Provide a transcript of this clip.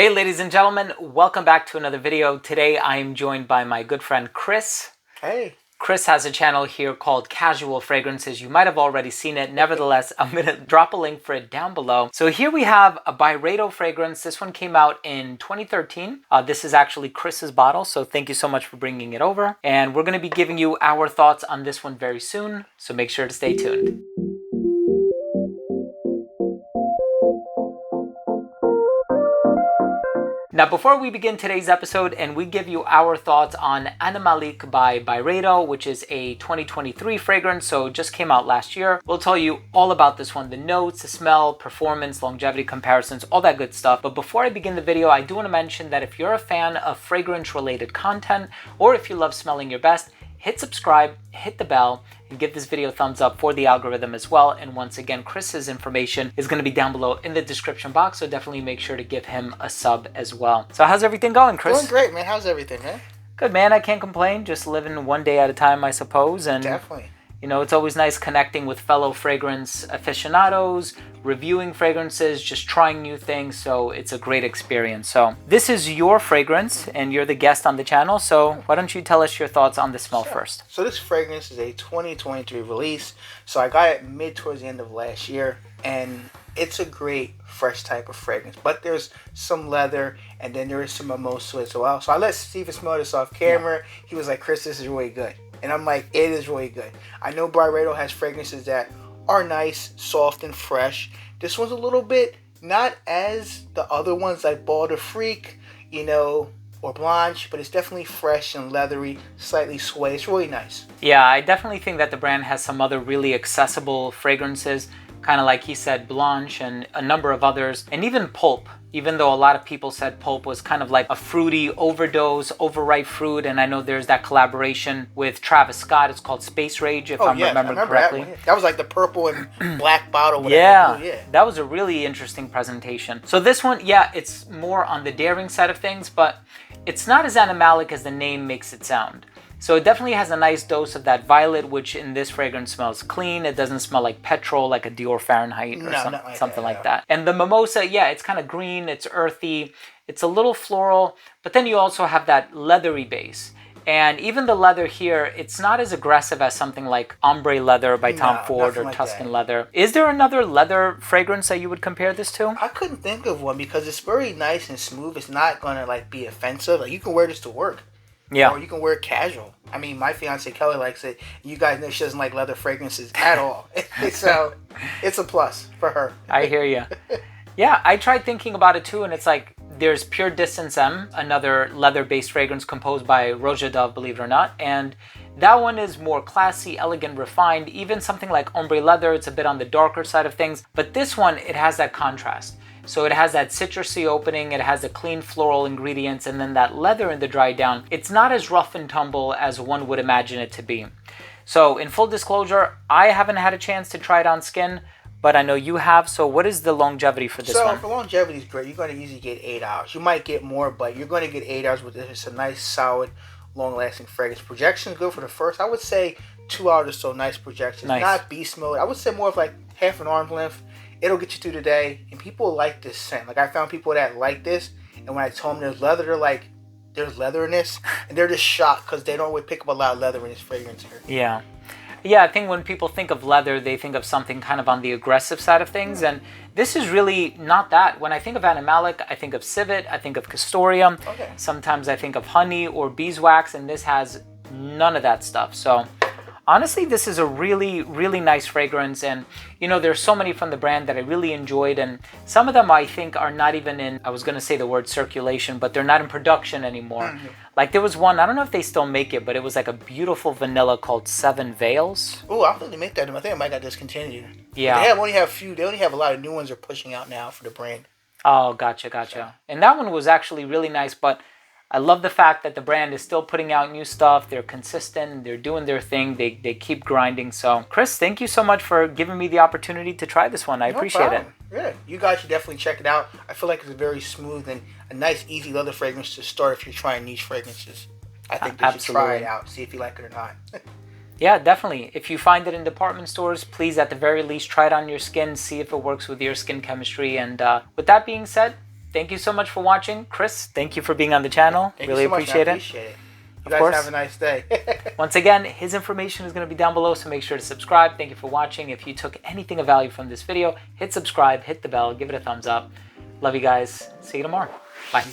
Hey ladies and gentlemen, welcome back to another video. Today I am joined by my good friend Chris. Hey. Chris has a channel here called Casual Fragrances. You might have already seen it. Nevertheless, I'm going to drop a link for it down below. So here we have a Byredo fragrance. This one came out in 2013. This is actually Chris's bottle, so thank you so much for bringing it over. And we're going to be giving you our thoughts on this one very soon, so make sure to stay tuned. Now, before we begin today's episode and we give you our thoughts on Animalique by Byredo, which is a 2023 fragrance, so it just came out last year, we'll tell you all about this one, the notes, the smell, performance, longevity comparisons, all that good stuff. But before I begin the video, I do want to mention that if you're a fan of fragrance-related content, or if you love smelling your best, hit subscribe, hit the bell, and give this video a thumbs up for the algorithm as well. And once again, Chris's information is going to be down below in the description box, so definitely make sure to give him a sub as well. So how's everything going, Chris? Doing great, man. How's everything, man? Good, man. I can't complain. Just living one day at a time, I suppose. And definitely. You know, it's always nice connecting with fellow fragrance aficionados, reviewing fragrances, just trying new things. So it's a great experience. So this is your fragrance and you're the guest on the channel. So why don't you tell us your thoughts on the smell first? So this fragrance is a 2023 release. So I got it mid towards the end of last year. And it's a great fresh type of fragrance. But there's some leather and then there is some mimosa as well. So I let Steven smell this off camera. Yeah. He was like, Chris, this is really good. And I'm like, it is really good. I know Byredo has fragrances that are nice, soft, and fresh. This one's a little bit not as the other ones like Ball de Freak, you know, or Blanche, but it's definitely fresh and leathery, slightly sway. It's really nice. Yeah, I definitely think that the brand has some other really accessible fragrances, kind of like he said, Blanche and a number of others, and even Pulp. Even though a lot of people said Pulp was kind of like a fruity overdose, overripe fruit, and I know there's that collaboration with Travis Scott. It's called Space Rage, if I'm remembering correctly. That was like the purple and black bottle. Yeah, that was a really interesting presentation. So this one, yeah, it's more on the daring side of things, but it's not as animalic as the name makes it sound. So it definitely has a nice dose of that violet, which in this fragrance smells clean. It doesn't smell like petrol, like a Dior Fahrenheit or something like that. And the mimosa, yeah, it's kind of green, it's earthy, it's a little floral, but then you also have that leathery base. And even the leather here, it's not as aggressive as something like Ombre Leather by Tom Ford or Tuscan Leather. Is there another leather fragrance that you would compare this to? I couldn't think of one because it's very nice and smooth. It's not going to like be offensive. Like you can wear this to work. Yeah. Or you can wear it casual. I mean, my fiance Kelly likes it. You guys know she doesn't like leather fragrances at all. So it's a plus for her. I hear you. Yeah, I tried thinking about it too, and it's like there's Pure Distance M, another leather-based fragrance composed by Roja Dove, believe it or not. And that one is more classy, elegant, refined. Even something like Ombre Leather, it's a bit on the darker side of things. But this one, it has that contrast. So it has that citrusy opening, it has the clean floral ingredients, and then that leather in the dry down. It's not as rough and tumble as one would imagine it to be. So in full disclosure, I haven't had a chance to try it on skin, but I know you have. So what is the longevity for this one? So for longevity is great. You're going to easily get 8 hours. You might get more, but you're going to get 8 hours with this. It's a nice, solid, long-lasting fragrance. Projection is good for the first, I would say 2 hours or so. Nice projection. Nice. Not beast mode. I would say more of like half an arm's length. It'll get you through the day, and people like this scent. Like I found people that like this, and when I told them there's leather, they're like, there's leather in this, and they're just shocked because they don't really pick up a lot of leather in this fragrance here. Yeah. Yeah, I think when people think of leather, they think of something kind of on the aggressive side of things, and this is really not that. When I think of Animalique, I think of civet, I think of castoreum. Okay. Sometimes I think of honey or beeswax, and this has none of that stuff. So honestly, this is a really, really nice fragrance, and you know, there's so many from the brand that I really enjoyed, and some of them I think are not even in, I was going to say the word circulation, but they're not in production anymore. Mm-hmm. Like there was one, I don't know if they still make it, but it was like a beautiful vanilla called Seven Veils. Oh, I think they make that. I think it might got discontinued. Yeah. They only have a lot of new ones they're pushing out now for the brand. Oh, gotcha. So. And that one was actually really nice, but I love the fact that the brand is still putting out new stuff. They're consistent. They're doing their thing. They keep grinding. So, Chris, thank you so much for giving me the opportunity to try this one. I appreciate it. Yeah, you guys should definitely check it out. I feel like it's very smooth and a nice, easy leather fragrance to start if you're trying niche fragrances. I think you should try it out, see if you like it or not. Yeah, definitely. If you find it in department stores, please at the very least try it on your skin, see if it works with your skin chemistry. And with that being said, thank you so much for watching. Chris, thank you for being on the channel. Really appreciate it. You guys have a nice day. Once again, his information is going to be down below, so make sure to subscribe. Thank you for watching. If you took anything of value from this video, hit subscribe, hit the bell, give it a thumbs up. Love you guys. See you tomorrow. Bye.